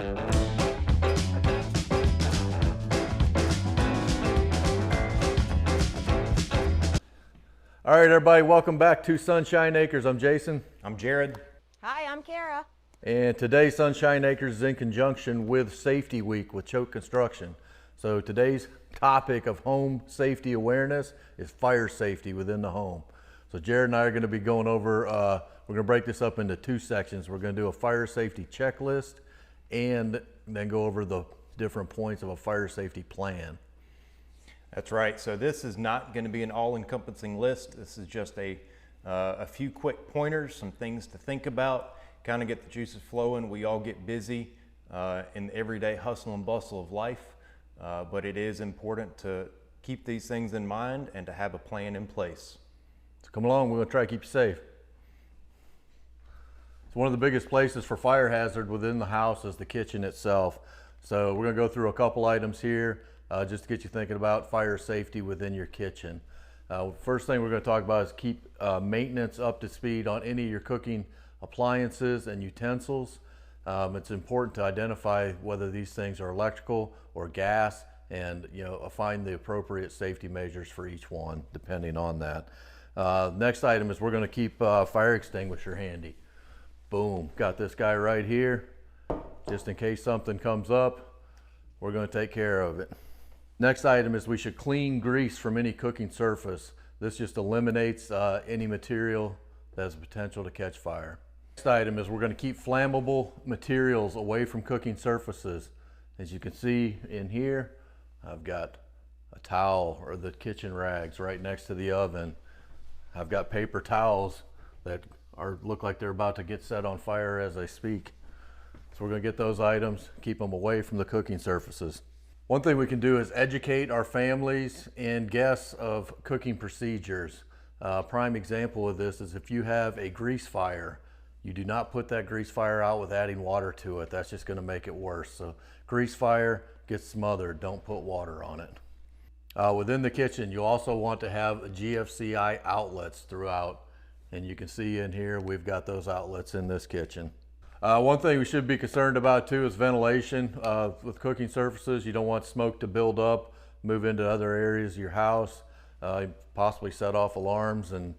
All right, everybody, welcome back to Sunshine Acres. I'm Jason. I'm Jared. Hi, I'm Kara. And today, Sunshine Acres is in conjunction with Safety Week with Choate Construction. So today's topic of home safety awareness is fire safety within the home. So Jared and I are going to be going over, we're going to break this up into two sections. We're going to do a fire safety checklist and then go over the different points of a fire safety plan. That's right. So this is not going to be an all-encompassing list. This is just a few quick pointers, some things to think about, kind of get the juices flowing. We all get busy in the everyday hustle and bustle of life, but it is important to keep these things in mind and to have a plan in place. So come along, we're going to try to keep you safe. So one of the biggest places for fire hazard within the house is the kitchen itself. So we're going to go through a couple items here just to get you thinking about fire safety within your kitchen. First thing we're going to talk about is keep maintenance up to speed on any of your cooking appliances and utensils. It's important to identify whether these things are electrical or gas, and find the appropriate safety measures for each one depending on that. Next item is we're going to keep fire extinguisher handy. Boom, got this guy right here just in case something comes up. We're going to take care of it. Next item is we should clean grease from any cooking surface. This just eliminates any material that has potential to catch fire. Next item is we're going to keep flammable materials away from cooking surfaces. As you can see in here, I've got a towel or the kitchen rags right next to the oven. I've got paper towels that look like they're about to get set on fire as I speak. So we're going to get those items, keep them away from the cooking surfaces. One thing we can do is educate our families and guests of cooking procedures. Prime example of this is if you have a grease fire, you do not put that grease fire out with adding water to it. That's just going to make it worse. So grease fire gets smothered, don't put water on it. Within the kitchen, you also want to have GFCI outlets throughout. And you can see in here, we've got those outlets in this kitchen. One thing we should be concerned about too is ventilation. With cooking surfaces, you don't want smoke to build up, move into other areas of your house, possibly set off alarms and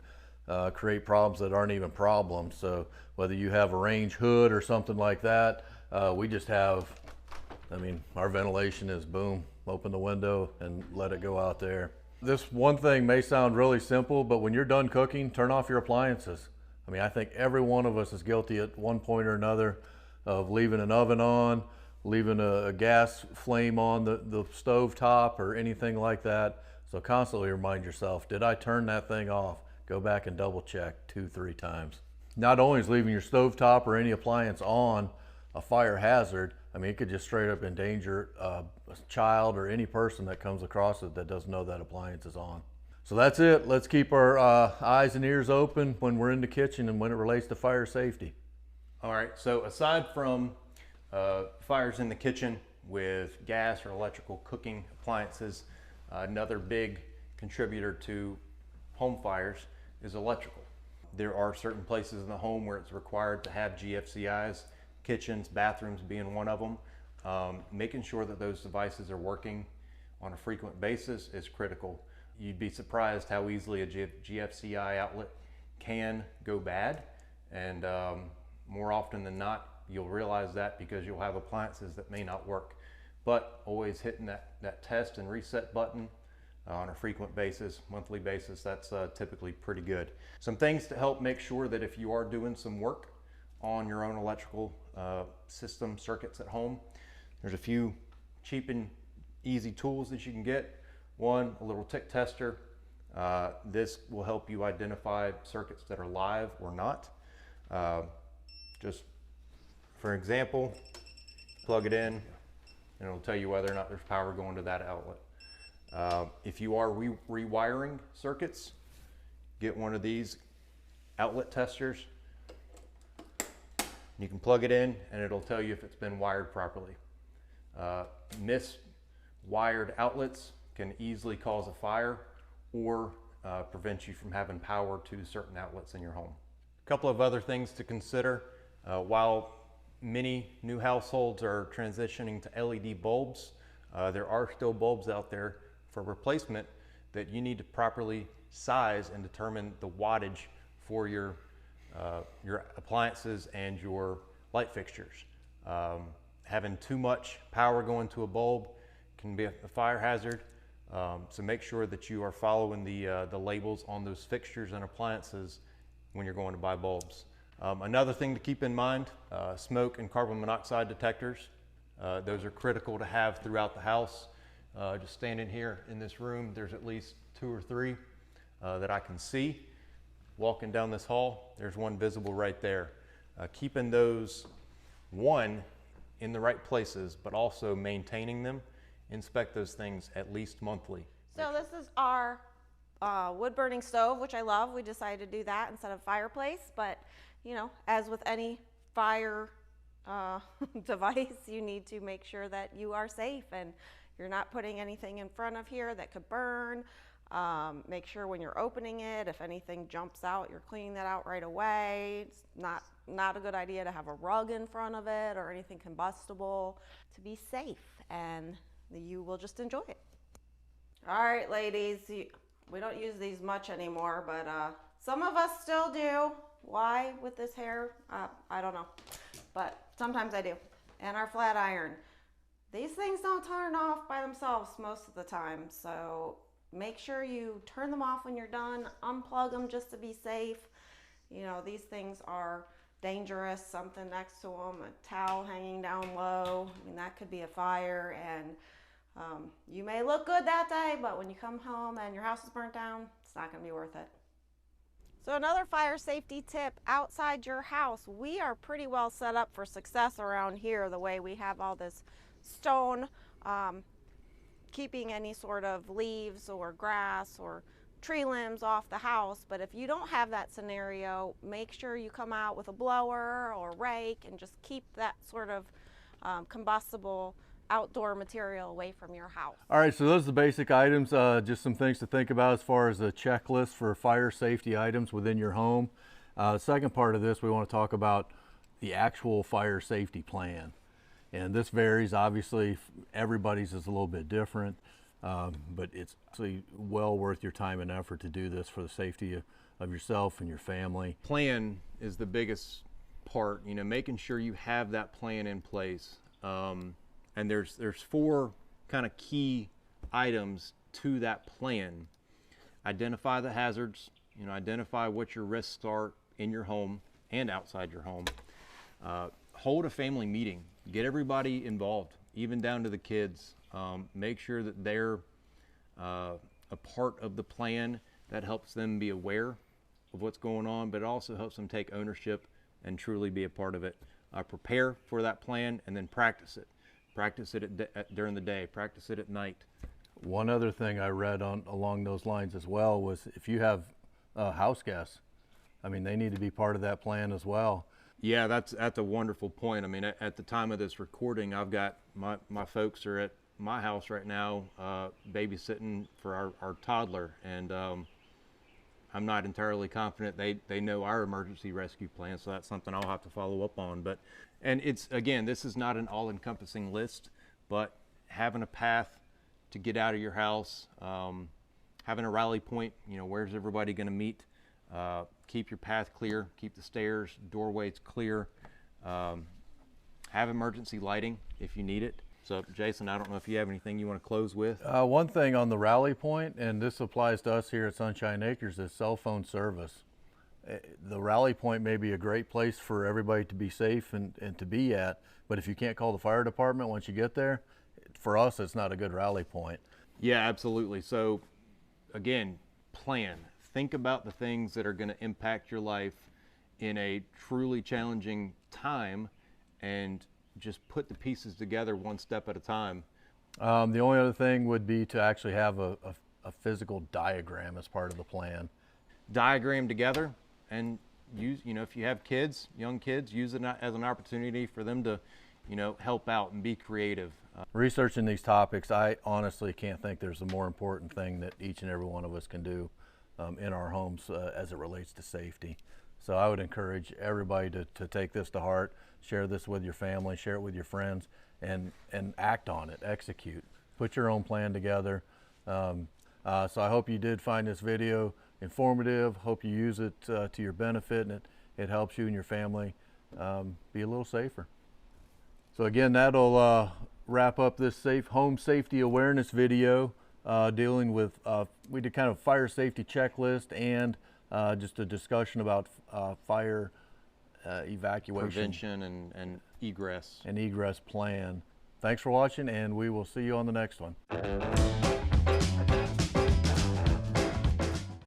create problems that aren't even problems. So whether you have a range hood or something like that, we just have, our ventilation is boom, open the window and let it go out there. This one thing may sound really simple, but when you're done cooking, turn off your appliances. I think every one of us is guilty at one point or another of leaving an oven on, leaving a gas flame on the stove top or anything like that. So constantly remind yourself, did I turn that thing off? Go back and double check 2-3 times. Not only is leaving your stove top or any appliance on a fire hazard, it could just straight up endanger a child or any person that comes across it that doesn't know that appliance is on. So that's it. Let's keep our eyes and ears open when we're in the kitchen and when it relates to fire safety. All right, so aside from fires in the kitchen with gas or electrical cooking appliances, another big contributor to home fires is electrical. There are certain places in the home where it's required to have GFCIs, kitchens, bathrooms being one of them. Making sure that those devices are working on a frequent basis is critical. You'd be surprised how easily a GFCI outlet can go bad, and more often than not you'll realize that because you'll have appliances that may not work. But always hitting that test and reset button on a frequent basis, monthly basis, that's typically pretty good. Some things to help make sure that if you are doing some work on your own electrical system circuits at home, there's a few cheap and easy tools that you can get. One, a little tick tester. This will help you identify circuits that are live or not. Just for example, plug it in and it'll tell you whether or not there's power going to that outlet. If you are rewiring circuits, get one of these outlet testers. You can plug it in and it'll tell you if it's been wired properly. Miswired outlets can easily cause a fire or prevent you from having power to certain outlets in your home. A couple of other things to consider while many new households are transitioning to LED bulbs. There are still bulbs out there for replacement that you need to properly size and determine the wattage for your appliances and your light fixtures. Having too much power going to a bulb can be a fire hazard. So make sure that you are following the labels on those fixtures and appliances when you're going to buy bulbs. Another thing to keep in mind, smoke and carbon monoxide detectors. Those are critical to have throughout the house. Just standing here in this room, there's at least 2 or 3 that I can see. Walking down this hall, there's one visible right there. Keeping those, one, in the right places, but also maintaining them. Inspect those things at least monthly. So this is our wood burning stove, which I love. We decided to do that instead of fireplace, but you know, as with any fire device, you need to make sure that you are safe and you're not putting anything in front of here that could burn. Make sure when you're opening it, if anything jumps out, you're cleaning that out right away. It's not a good idea to have a rug in front of it or anything combustible, to be safe, and you will just enjoy it. All right, ladies, we don't use these much anymore, but some of us still do. Why with this hair? I don't know, but sometimes I do. And our flat iron. These things don't turn off by themselves most of the time, so make sure you turn them off when you're done, unplug them just to be safe. You know, these things are dangerous, something next to them, a towel hanging down low. I mean, that could be a fire, and you may look good that day, but when you come home and your house is burnt down, it's not gonna be worth it. So another fire safety tip outside your house, we are pretty well set up for success around here, the way we have all this stone, keeping any sort of leaves or grass or tree limbs off the house. But if you don't have that scenario, make sure you come out with a blower or rake and just keep that sort of combustible outdoor material away from your house. All right, so those are the basic items, just some things to think about as far as a checklist for fire safety items within your home. Second part of this, we want to talk about the actual fire safety plan. And this varies, obviously, everybody's is a little bit different, but it's actually well worth your time and effort to do this for the safety of yourself and your family. Plan is the biggest part, you know, making sure you have that plan in place. And there's 4 kind of key items to that plan. Identify the hazards, you know, identify what your risks are in your home and outside your home. Hold a family meeting, get everybody involved, even down to the kids. Make sure that they're a part of the plan. That helps them be aware of what's going on, but it also helps them take ownership and truly be a part of it. Prepare for that plan and then practice it. Practice it during the day, practice it at night. One other thing I read along those lines as well was if you have house guests, I mean, they need to be part of that plan as well. Yeah, that's a wonderful point. I mean, at the time of this recording, I've got my folks are at my house right now babysitting for our toddler, and I'm not entirely confident they know our emergency rescue plan, so that's something I'll have to follow up on. And it's, again, this is not an all-encompassing list, but having a path to get out of your house, having a rally point, you know, where's everybody going to meet, keep your path clear, keep the stairs, doorways clear, have emergency lighting if you need it. So, Jason, I don't know if you have anything you want to close with. One thing on the rally point, and this applies to us here at Sunshine Acres, is cell phone service. The rally point may be a great place for everybody to be safe and to be at, but if you can't call the fire department once you get there, for us, it's not a good rally point. Yeah, absolutely. So, again, plan. Think about the things that are going to impact your life in a truly challenging time, and just put the pieces together one step at a time. The only other thing would be to actually have a physical diagram as part of the plan. Diagram together, and use, you know, if you have kids, young kids, use it as an opportunity for them to, you know, help out and be creative. Researching these topics, I honestly can't think there's a more important thing that each and every one of us can do in our homes as it relates to safety. So I would encourage everybody to take this to heart, share this with your family, share it with your friends, and act on it, execute. Put your own plan together. So I hope you did find this video informative. Hope you use it to your benefit, and it helps you and your family be a little safer. So again, that'll wrap up this home safety awareness video dealing with, we did kind of fire safety checklist and just a discussion about fire evacuation. Prevention and egress. And egress plan. Thanks for watching, and we will see you on the next one.